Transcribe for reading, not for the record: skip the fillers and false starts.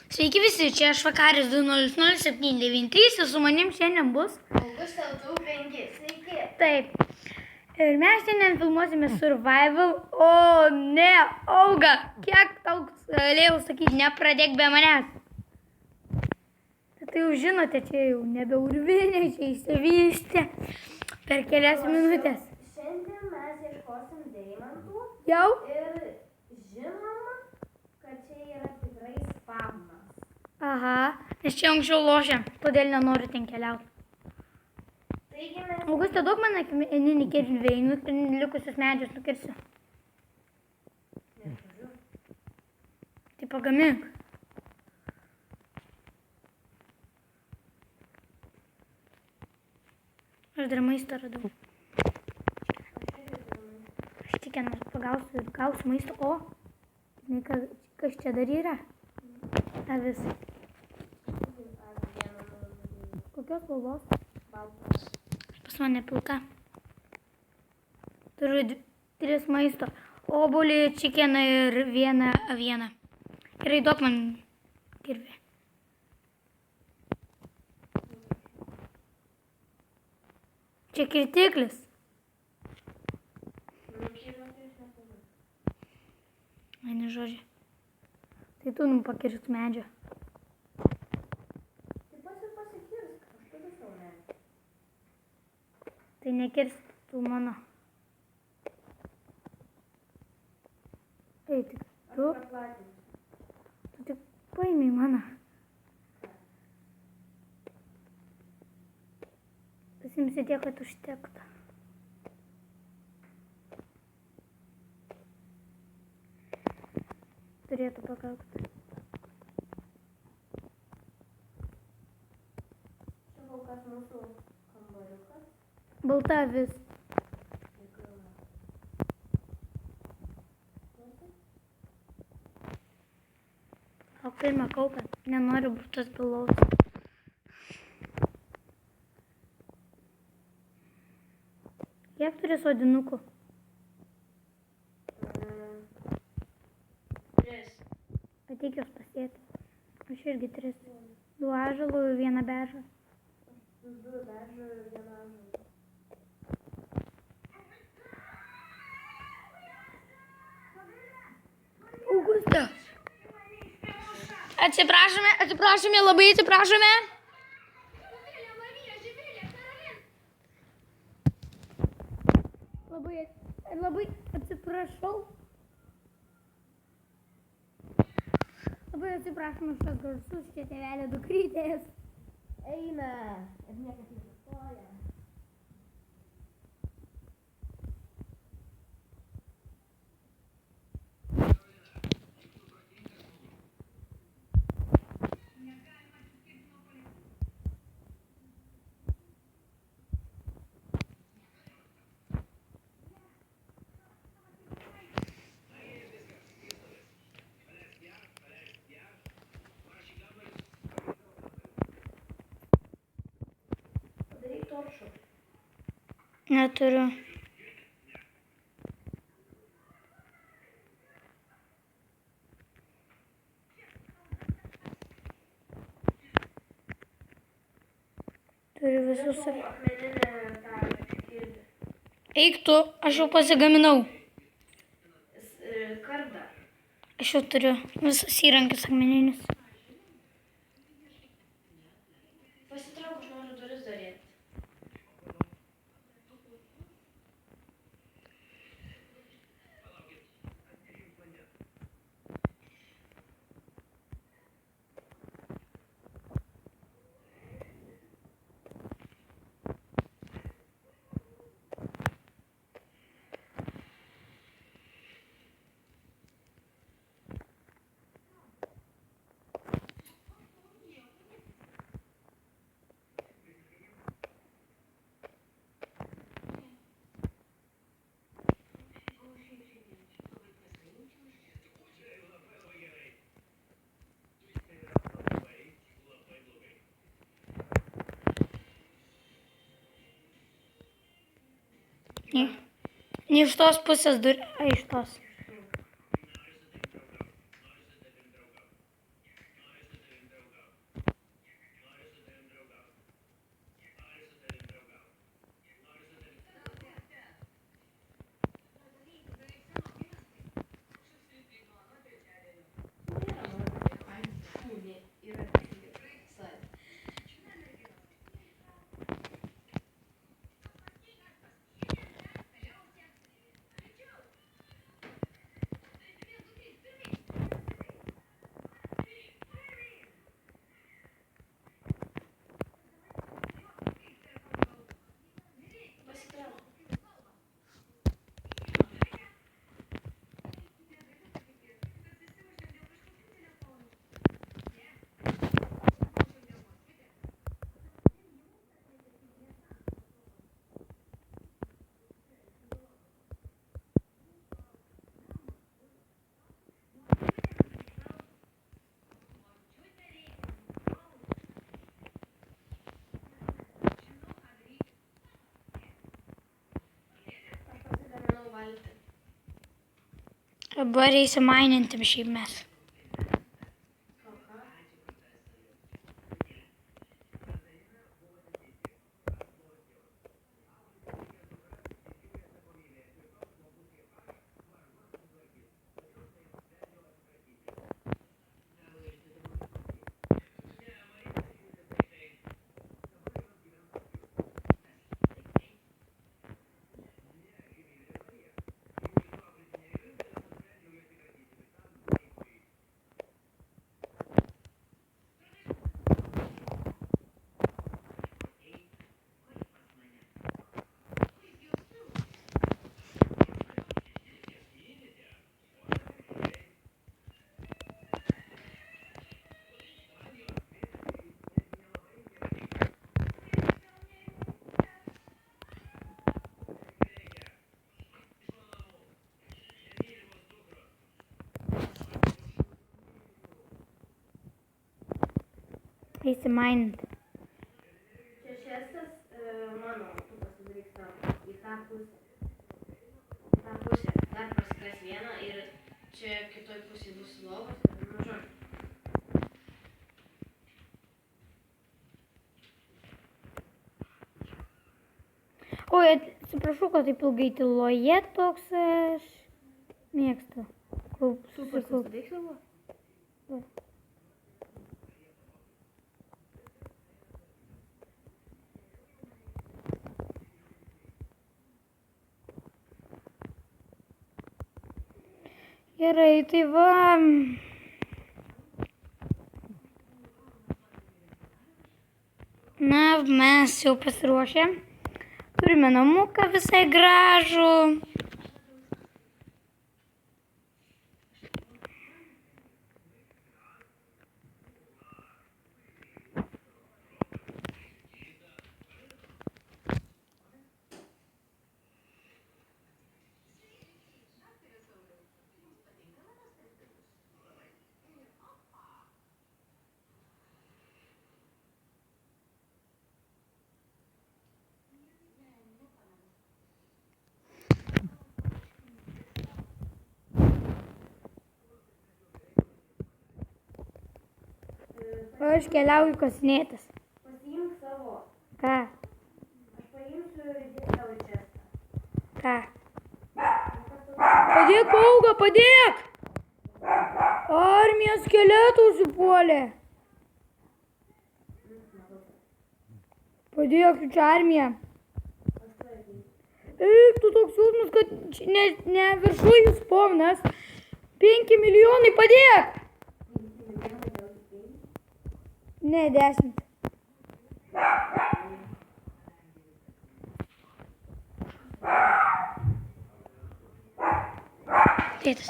Sveiki visi, čia aš Vakaris 2000793 ir su manim šiandien bus Augustas 5. Sveiki. Taip. Ir mes šiandien filmuosime Survival. O ne, Auga, kiek tau galėjau sakyti, nepradėk be manęs. Tai jau žinote, čia jau nebe urvinė, čia įsivystė per kelias minutės. Šiandien mes ieškosim deimantų Jau? ir žinoma, kad čia yra tikrai spamnas. Aha, nes čia anksčiau lošėm, todėl nenoriu ten keliauti. Taigi mes... Auguste, duok man akmeninį kirvį, likusius medžius nukirsiu. Neturiu. Tai pagamink. Aš dar maistą radau. Aš tik pagausiu ir gausiu maisto. O, žinai, kas čia dar yra? Avis. Kokios spalvos? Baltas. Pas mane pilka. Turiu 3 maisto. Obuolį, čikeną ir vieną avieną. Gerai, duok man kirvį. Čia kirtiklis. Mane žodžiai. Tai tu pakirsk medžio. Tai pats ir pasikirsk, aš turiu savo medį. Tai nekirsk tu mano. Ei, tik tu. Aš praplatinsiu. Tu tik paimi mano. Pasimsi tiek, kad užtektų. Turėtų pakakti. Čia kol kas mūsų kambariukas. Balta avis. O pirmą kaupę. Nenoriu būtos pilaus. Kiek turi sodinukų? 3. Ateik jos pasėti. Aš irgi 3. 2 ąžuolų ir 1 beržą. 2 beržų ir 1 ąžuolą. Auguste. Atsiprašome, labai atsiprašome. Labai atsiprašau. Labai atsiprašom už tas garsus, čia tėvelė dukrytės. Eina ir niekas nesustoja. Padaryk toršų. Neturiu. Turiu visus. Akmeninę tą kirvį. Eik tu, aš jau pasigaminau. Kardą. Aš jau turiu visus įrankius akmeninius. Pasitrauk, aš noriu duris daryti. Ne iš tos pusės durų, iš tos. Dabar įsimainintim šiaip mes. Įsimainint. Čia šestas mano, tu pasidaryk savo į tą pusę. Į tą pusę. Dar pasikas vieną ir čia kitoj pusėj bus lovas. Nu, žodžiu. Oi, atsiprašau, kad taip ilgai tyloje toks aš mėgstu. Tu pasidaryk savo? Gerai, tai va. Na, mes jau pasiruošę. Turime namuką visai gražų. Aš keliauju kasinėtis. Pasiimk savo. Ką? Aš paimsiu ir įdėsiu tavo į čestą. Ką? Padėk, Auga, padėk! Armija skeletų užsipuolė. Padėk, čia armija. Eik, tu toks silpnas, kad ne viršuj spawnas. 5 milijonai, padėk! Ne, 10. Tėtis.